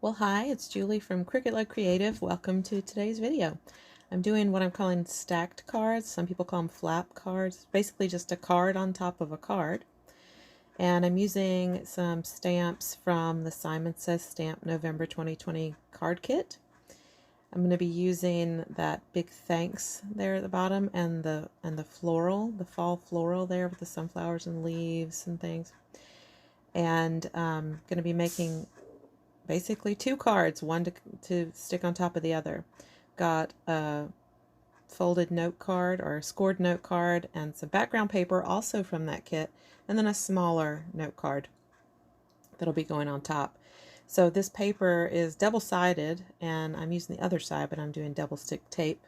Well, hi, it's Julie from Cricket Lug Creative. Welcome to today's video. I'm doing what I'm calling stacked cards. Some people call them flap cards. Basically just a card on top of a card. And I'm using some stamps from the Simon Says Stamp November 2020 card kit. I'm going to be using that big thanks there at the bottom and the floral, the fall floral there with the sunflowers and leaves and things. And I'm going to be making basically two cards, one to stick on top of the other. Got a folded note card or a scored note card and some background paper also from that kit, and then a smaller note card that'll be going on top. So this paper is double-sided, and I'm using the other side, but I'm doing double stick tape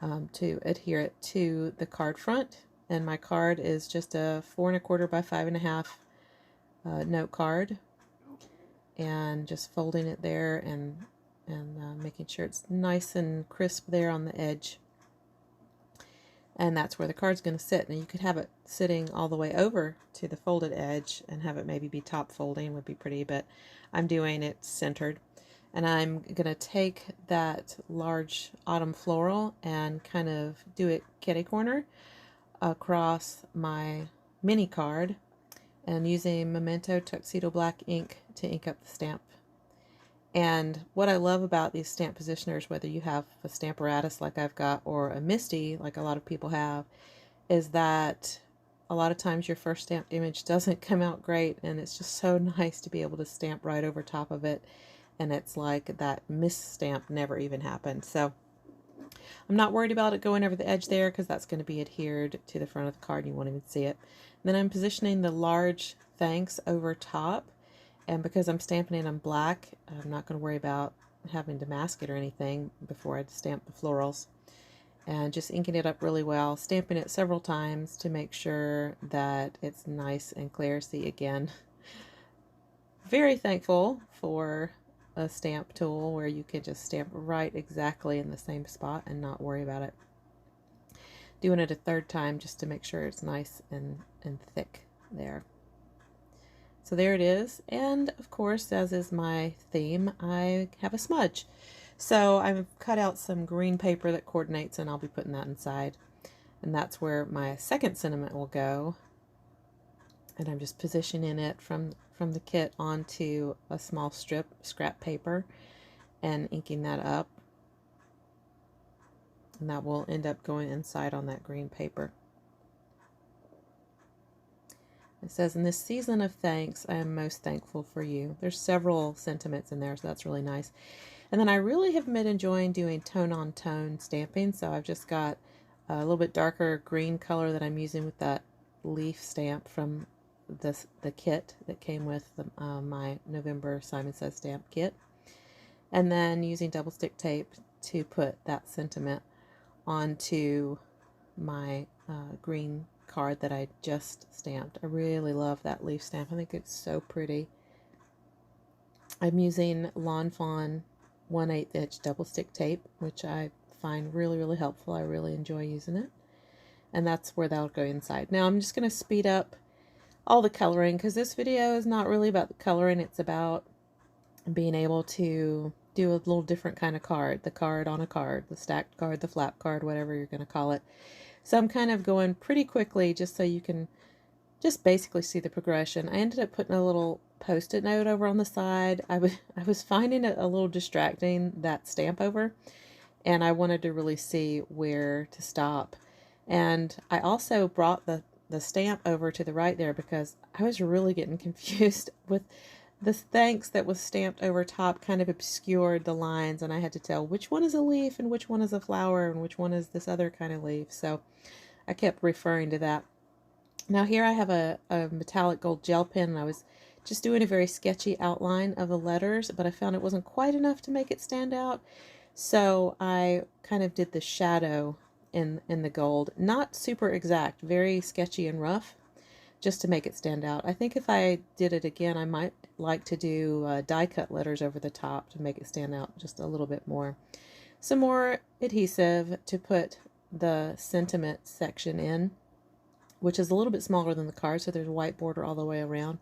to adhere it to the card front. And my card is just a 4 1/4 by 5 1/2 note card, and just folding it there and making sure it's nice and crisp there on the edge. And that's where the card's going to sit. Now you could have it sitting all the way over to the folded edge and have it maybe be top folding, would be pretty, but I'm doing it centered. And I'm going to take that large autumn floral and kind of do it kitty corner across my mini card, and using Memento Tuxedo Black ink to ink up the stamp. And what I love about these stamp positioners, whether you have a Stamparatus like I've got or a MISTI like a lot of people have, is that a lot of times your first stamped image doesn't come out great, and it's just so nice to be able to stamp right over top of it, and it's like that misstamp never even happened. So I'm not worried about it going over the edge there because that's going to be adhered to the front of the card and you won't even see it. And then I'm positioning the large thanks over top, and because I'm stamping it in black, I'm not going to worry about having to mask it or anything before I stamp the florals. And just inking it up really well, stamping it several times to make sure that it's nice and clear. See, again, very thankful for a stamp tool where you can just stamp right exactly in the same spot and not worry about it. Doing it a third time just to make sure it's nice and thick there. So there it is, and of course, as is my theme, I have a smudge. So I've cut out some green paper that coordinates, and I'll be putting that inside. And that's where my second sentiment will go. And I'm just positioning it from the kit onto a small scrap paper and inking that up. And that will end up going inside on that green paper. It says, in this season of thanks, I am most thankful for you. There's several sentiments in there, so that's really nice. And then I really have been enjoying doing tone-on-tone stamping, so I've just got a little bit darker green color that I'm using with that leaf stamp from the kit that came with my November Simon Says Stamp kit. And then using double stick tape to put that sentiment onto my green card that I just stamped. I really love that leaf stamp. I think it's so pretty. I'm using Lawn Fawn 1/8 inch double stick tape, which I find really, really helpful. I really enjoy using it. And that's where that'll go inside. Now I'm just going to speed up all the coloring because this video is not really about the coloring. It's about being able to do a little different kind of card. The card on a card, the stacked card, the flap card, whatever you're going to call it. So I'm kind of going pretty quickly just so you can just basically see the progression. I ended up putting a little post-it note over on the side. I was finding it a little distracting, that stamp over, and I wanted to really see where to stop. And I also brought the stamp over to the right there because I was really getting confused with the thanks that was stamped over top kind of obscured the lines, and I had to tell which one is a leaf and which one is a flower and which one is this other kind of leaf. So I kept referring to that. Now here I have a metallic gold gel pen, and I was just doing a very sketchy outline of the letters, but I found it wasn't quite enough to make it stand out. So I kind of did the shadow in the gold. Not super exact, very sketchy and rough, just to make it stand out. I think if I did it again, I might like to do die cut letters over the top to make it stand out just a little bit more. Some more adhesive to put the sentiment section in, which is a little bit smaller than the card, so there's a white border all the way around.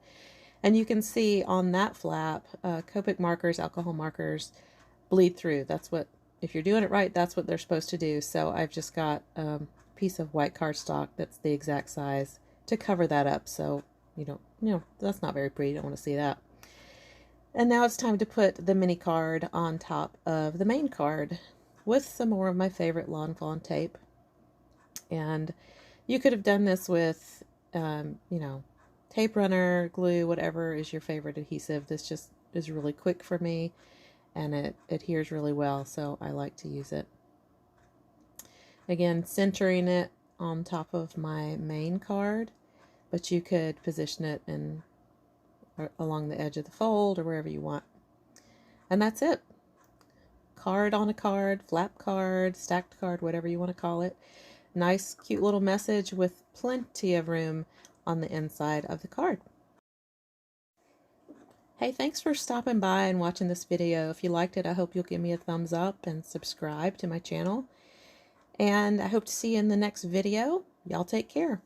And you can see on that flap, Copic markers, alcohol markers bleed through. That's what, if you're doing it right, that's what they're supposed to do. So I've just got a piece of white cardstock that's the exact size to cover that up. So that's not very pretty. You don't want to see that. And now it's time to put the mini card on top of the main card with some more of my favorite Lawn Fawn tape. And you could have done this with, tape runner, glue, whatever is your favorite adhesive. This just is really quick for me and it adheres really well, so I like to use it. Again, centering it on top of my main card, but you could position it along the edge of the fold or wherever you want. And that's it. Card on a card, flap card, stacked card, whatever you want to call it. Nice, cute little message with plenty of room on the inside of the card. Hey, thanks for stopping by and watching this video. If you liked it, I hope you'll give me a thumbs up and subscribe to my channel. And I hope to see you in the next video. Y'all take care.